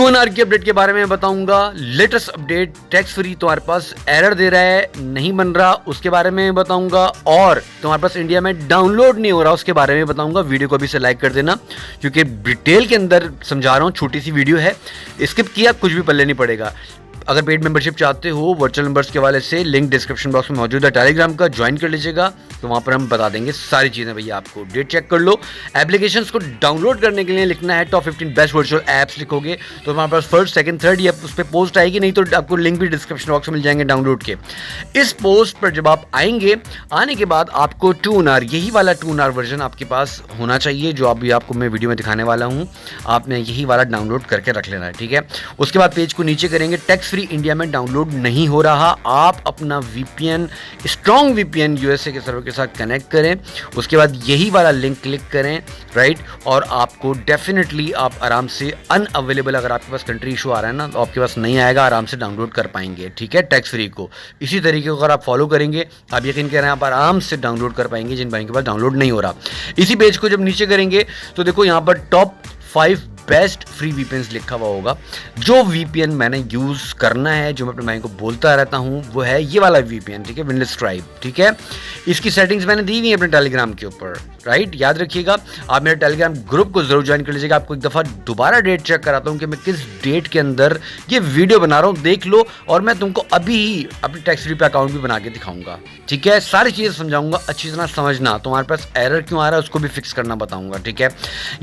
2NR की update के बारे में बताऊंगा। लेटेस्ट अपडेट, टैक्स फ्री तुम्हारे पास एरर दे रहा है, नहीं बन रहा, उसके बारे में बताऊंगा। और तुम्हारे पास इंडिया में डाउनलोड नहीं हो रहा, उसके बारे में बताऊंगा। वीडियो को अभी से लाइक कर देना, क्योंकि डिटेल के अंदर समझा रहा हूँ। छोटी सी वीडियो है, स्किप किया कुछ भी पल्ले नहीं पड़ेगा। अगर पेड मेंबरशिप चाहते हो वर्चुअल मेंबर्स के वाले से, लिंक डिस्क्रिप्शन बॉक्स में मौजूद है। टेलीग्राम का ज्वाइन कर लीजिएगा, तो वहाँ पर हम बता देंगे सारी चीज़ें। भैया आपको डेट चेक कर लो। एप्लीकेशंस को डाउनलोड करने के लिए लिखना है टॉप 15 बेस्ट वर्चुअल ऐप्स लिखोगे तो हमारे पास फर्स्ट, सेकंड, थर्ड ये उस पर पोस्ट आएगी। नहीं तो आपको लिंक भी डिस्क्रिप्शन बॉक्स में मिल जाएंगे डाउनलोड के। इस पोस्ट पर जब आप आएंगे, आने के बाद आपको 2NR, यही वाला 2NR वर्जन आपके पास होना चाहिए, जो अभी आपको मैं वीडियो में दिखाने वाला हूँ। आपने यही वाला डाउनलोड करके रख लेना है, ठीक है। उसके बाद पेज को नीचे करेंगे, टैक्स फ्री इंडिया में डाउनलोड नहीं हो रहा। आप अपना VPN, स्ट्रॉन्ग VPN USA के सर्वर के साथ कनेक्ट करें। उसके बाद यही वाला लिंक क्लिक करें, राइट। और आपको डेफिनेटली आप आराम से अनअवेलेबल, अगर आपके पास कंट्री इशू आ रहा है ना, तो आपके पास नहीं आएगा, आराम से डाउनलोड कर पाएंगे, ठीक है, टैक्स फ्री को। इसी तरीके को अगर आप फॉलो करेंगे, आप यकीन करें आप आराम से डाउनलोड कर पाएंगे, जिन भाई के पास डाउनलोड नहीं हो रहा। इसी पेज को जब नीचे करेंगे तो देखो यहाँ पर टॉप 5 बेस्ट फ्री VPNs लिखा हुआ होगा। जो VPN मैंने यूज़ करना है, जो मैं अपने भाई को बोलता रहता हूँ, वो है ये वाला VPN, ठीक है, विंडलेस ट्राइब, ठीक है। इसकी सेटिंग्स मैंने दी हुई है अपने टेलीग्राम के ऊपर, राइट। याद रखिएगा, आप मेरे टेलीग्राम ग्रुप को जरूर ज्वाइन कर लीजिएगा। आपको एक दफ़ा दोबारा डेट चेक कराता हूँ कि मैं किस डेट के अंदर ये वीडियो बना रहा हूँ, देख लो। और मैं तुमको अभी ही अपनी टैक्स फ्री पे अकाउंट भी बना के दिखाऊंगा, ठीक है। सारी चीज़ें समझाऊंगा, अच्छी तरह समझना। तुम्हारे पास एरर क्यों आ रहा है उसको भी फिक्स करना बताऊंगा, ठीक है।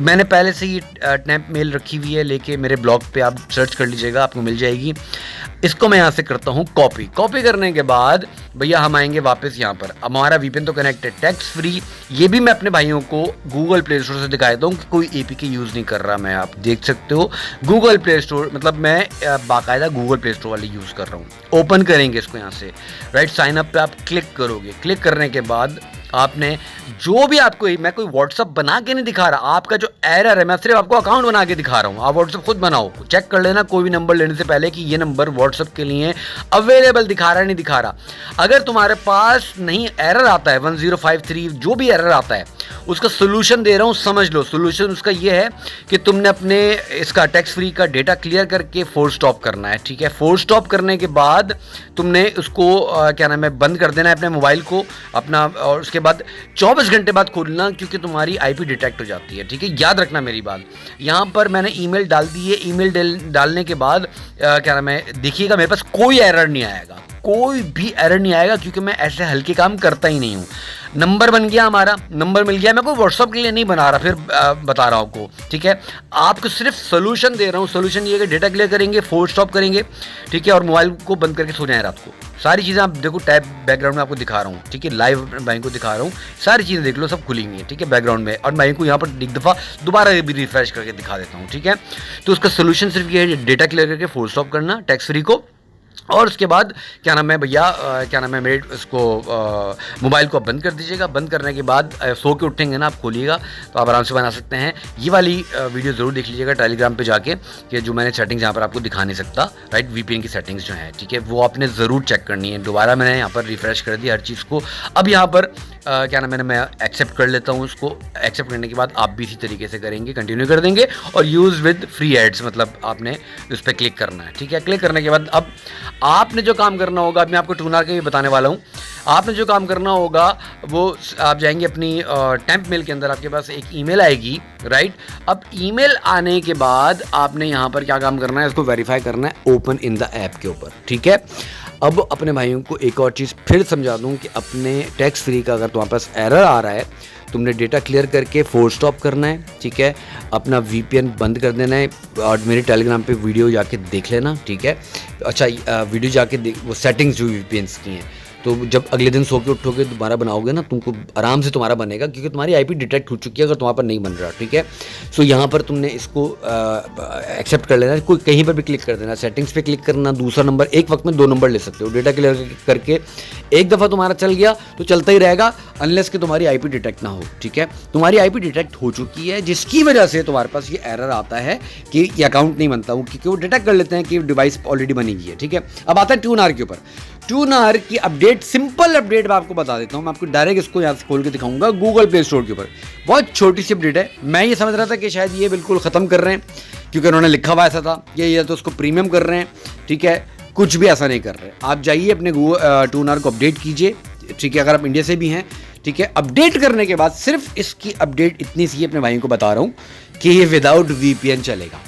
मैंने पहले से ही टैंप मेल रखी हुई है, लेके मेरे ब्लॉग पे आप सर्च कर लीजिएगा, आपको मिल जाएगी। इसको मैं यहाँ से करता हूँ कॉपी करने के बाद भैया हम आएंगे वापस यहाँ पर। अब हमारा VPN तो कनेक्ट है टैक्स फ्री। ये भी मैं अपने भाइयों को गूगल प्ले स्टोर से दिखा देता हूँ कि कोई APK यूज़ नहीं कर रहा मैं। आप देख सकते हो गूगल प्ले स्टोर, मतलब मैं बाकायदा गूगल प्ले स्टोर वाली यूज़ कर रहा हूँ। ओपन करेंगे इसको यहाँ से, राइट। साइन अप पे आप क्लिक करोगे। क्लिक करने के बाद आपने जो भी आपको, मैं कोई व्हाट्सअप बना के नहीं दिखा रहा, आपका जो एरर है मैं सिर्फ आपको अकाउंट बना के दिखा रहा हूँ। आप व्हाट्सअप खुद बनाओ, चेक कर लेना कोई भी नंबर लेने से पहले कि ये नंबर व्हाट्सअप के लिए अवेलेबल दिखा रहा है नहीं दिखा रहा। अगर तुम्हारे पास नहीं, एरर आता है 1053, जो भी एरर आता है उसका सोल्यूशन दे रहा हूँ, समझ लो। सोल्यूशन उसका ये है कि तुमने अपने इसका टैक्स फ्री का डेटा क्लियर करके फोर्स स्टॉप करना है, ठीक है। फोर्स स्टॉप करने के बाद तुमने उसको क्या नाम है, बंद कर देना है अपने मोबाइल को अपना, और उसके बाद 24 घंटे बाद खोलना, क्योंकि तुम्हारी IP डिटेक्ट हो जाती है, ठीक है। याद रखना मेरी बात। यहाँ पर मैंने ईमेल डाल दी है। ईमेल डालने के बाद क्या नाम है, देखिएगा मेरे पास कोई एरर नहीं आएगा, कोई भी एरर नहीं आएगा, क्योंकि मैं ऐसे हल्के काम करता ही नहीं हूँ। नंबर बन गया, हमारा नंबर मिल गया। मैं कोई व्हाट्सअप के लिए नहीं बना रहा, फिर बता रहा हूँ आपको, ठीक है। आपको सिर्फ सोल्यूशन दे रहा हूँ। सोल्यूशन ये कि डेटा क्लियर करेंगे, फोर्स स्टॉप करेंगे, ठीक है, और मोबाइल को बंद करके सो जाए रात को। सारी चीज़ें आप देखो, टैब बैकग्राउंड में आपको दिखा रहा हूँ, ठीक है, लाइव बैंक को दिखा रहा हूँ। सारी चीज़ें देख लो, सब खुली हुई है, ठीक है, बैकग्राउंड में। और मैं को यहाँ पर एक दफ़ा दोबारा भी रिफ्रेश करके दिखा देता हूँ, ठीक है। तो उसका सोल्यूशन सिर्फ ये है, डेटा क्लियर करके फोर्स स्टॉप करना टैक्स फ्री को। और उसके बाद क्या नाम है भैया, क्या नाम है, मेरे इसको मोबाइल को बंद कर दीजिएगा। बंद करने के बाद सो के उठेंगे ना, आप खोलिएगा तो आप आराम से बना सकते हैं। ये वाली वीडियो ज़रूर देख लीजिएगा टेलीग्राम पे जाके, कि जो मैंने सेटिंग्स यहाँ पर आपको दिखा नहीं सकता, राइट। VPN की सेटिंग्स जो है, ठीक है, वो आपने ज़रूर चेक करनी है। दोबारा मैंने यहाँ पर रिफ्रेश कर दी हर चीज़ को। अब यहाँ पर क्या नाम है, मैं एक्सेप्ट कर लेता हूँ उसको। एक्सेप्ट करने के बाद आप भी इसी तरीके से करेंगे, कंटिन्यू कर देंगे। और यूज़ विद फ्री एड्स, मतलब आपने उस पर क्लिक करना है, ठीक है। क्लिक करने के बाद अब आपने जो काम करना होगा, अब मैं आपको 2NR के भी बताने वाला हूँ। आपने जो काम करना होगा वो, आप जाएंगे अपनी टैंप मेल के अंदर, आपके पास एक ईमेल आएगी, राइट। अब ईमेल आने के बाद आपने यहाँ पर क्या काम करना है, इसको वेरीफाई करना है ओपन इन द ऐप के ऊपर, ठीक है। अब अपने भाइयों को एक और चीज़ फिर समझा दूँ कि अपने टैक्स फ्री का अगर तुम्हारे पास एरर आ रहा है, तुमने डेटा क्लियर करके फोर्स स्टॉप करना है, ठीक है। अपना VPN बंद कर देना है, और मेरे टेलीग्राम पे वीडियो जाके देख लेना, ठीक है। अच्छा, वीडियो जाके वो सेटिंग्स जो VPNs की हैं, तो जब अगले दिन सो के उठोगे दोबारा बनाओगे ना, तुमको आराम से तुम्हारा बनेगा, क्योंकि तुम्हारी IP डिटेक्ट हो चुकी है अगर तुम्हारे पर नहीं बन रहा, ठीक है। सो यहाँ पर तुमने इसको एक्सेप्ट कर लेना, कोई कहीं पर भी क्लिक कर देना, सेटिंग्स पे क्लिक करना, दूसरा नंबर, एक वक्त में 2 नंबर ले सकते हो। डेटा क्लियर करके एक दफ़ा तुम्हारा चल गया तो चलता ही रहेगा, अनलेस कि तुम्हारी IP डिटेक्ट ना हो, ठीक है। तुम्हारी IP डिटेक्ट हो चुकी है, जिसकी वजह से तुम्हारे पास ये एरर आता है कि ये अकाउंट नहीं बनता, क्योंकि वो डिटेक्ट कर लेते हैं कि डिवाइस ऑलरेडी बनी हुई है, ठीक है। अब आता है 2NR के ऊपर। ट्यूनर की अपडेट, सिंपल अपडेट मैं आपको बता देता हूँ। मैं आपको डायरेक्ट इसको यहाँ से खोल के दिखाऊंगा गूगल प्ले स्टोर के ऊपर। बहुत छोटी सी अपडेट है। मैं ये समझ रहा था कि शायद ये बिल्कुल ख़त्म कर रहे हैं, क्योंकि उन्होंने लिखा हुआ ऐसा था ये तो उसको प्रीमियम कर रहे हैं, ठीक है। कुछ भी ऐसा नहीं कर रहे। आप जाइए अपने ट्यूनर को अपडेट कीजिए, ठीक है, अगर आप इंडिया से भी हैं, ठीक है। अपडेट करने के बाद सिर्फ इसकी अपडेट इतनी सी अपने भाइयों को बता रहा हूँ कि ये विदाउट वीपीएन चलेगा,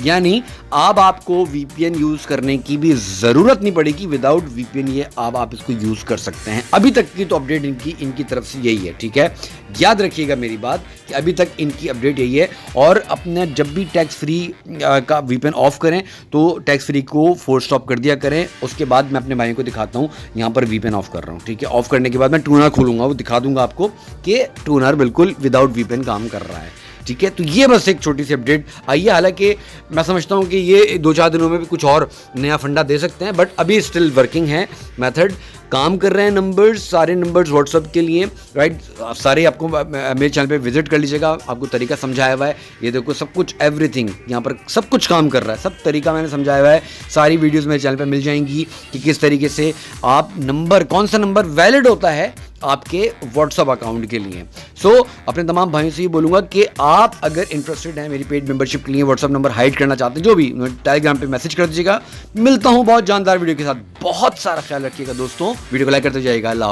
यानी अब आपको वीपीएन यूज करने की भी जरूरत नहीं पड़ेगी। विदाउट वीपीएन ये आप इसको यूज कर सकते हैं। अभी तक की तो अपडेट इनकी तरफ से यही है, ठीक है। याद रखिएगा मेरी बात कि अभी तक इनकी अपडेट यही है। और अपने जब भी टैक्स फ्री का वीपीएन ऑफ करें तो टैक्स फ्री को फोर्स स्टॉप कर दिया करें। उसके बाद मैं अपने भाइयों को दिखाता हूँ, यहाँ पर वीपीएन ऑफ कर रहा हूँ, ठीक है। ऑफ करने के बाद मैं ट्यूनर खोलूंगा, वो दिखा दूंगा आपको कि ट्यूनर बिल्कुल विदाउट वीपीएन काम कर रहा है, ठीक है। तो ये बस एक छोटी सी अपडेट आई है। हालांकि मैं समझता हूँ कि ये 2-4 दिनों में भी कुछ और नया फंडा दे सकते हैं, बट अभी स्टिल वर्किंग है मेथड, काम कर रहे हैं नंबर्स, सारे नंबर्स व्हाट्सअप के लिए, राइट। सारे आपको मेरे चैनल पे विजिट कर लीजिएगा, आपको तरीका समझाया हुआ है। ये देखो सब कुछ, एवरीथिंग यहाँ पर सब कुछ काम कर रहा है, सब तरीका मैंने समझाया हुआ है। सारी वीडियोस मेरे चैनल पे मिल जाएंगी कि किस तरीके से आप नंबर, कौन सा नंबर वैलिड होता है आपके व्हाट्सअप अकाउंट के लिए। सो अपने तमाम भाइयों से ये बोलूँगा कि आप अगर इंटरेस्टेड हैं मेरी पेड मेंबरशिप के लिए, व्हाट्सअप नंबर हाइड करना चाहते हैं, जो भी, टेलीग्राम पे मैसेज कर दीजिएगा। मिलता हूँ बहुत जानदार वीडियो के साथ। बहुत सारा ख्याल रखिएगा दोस्तों, वीडियो को लाइक करते जाइएगा। अल्लाह।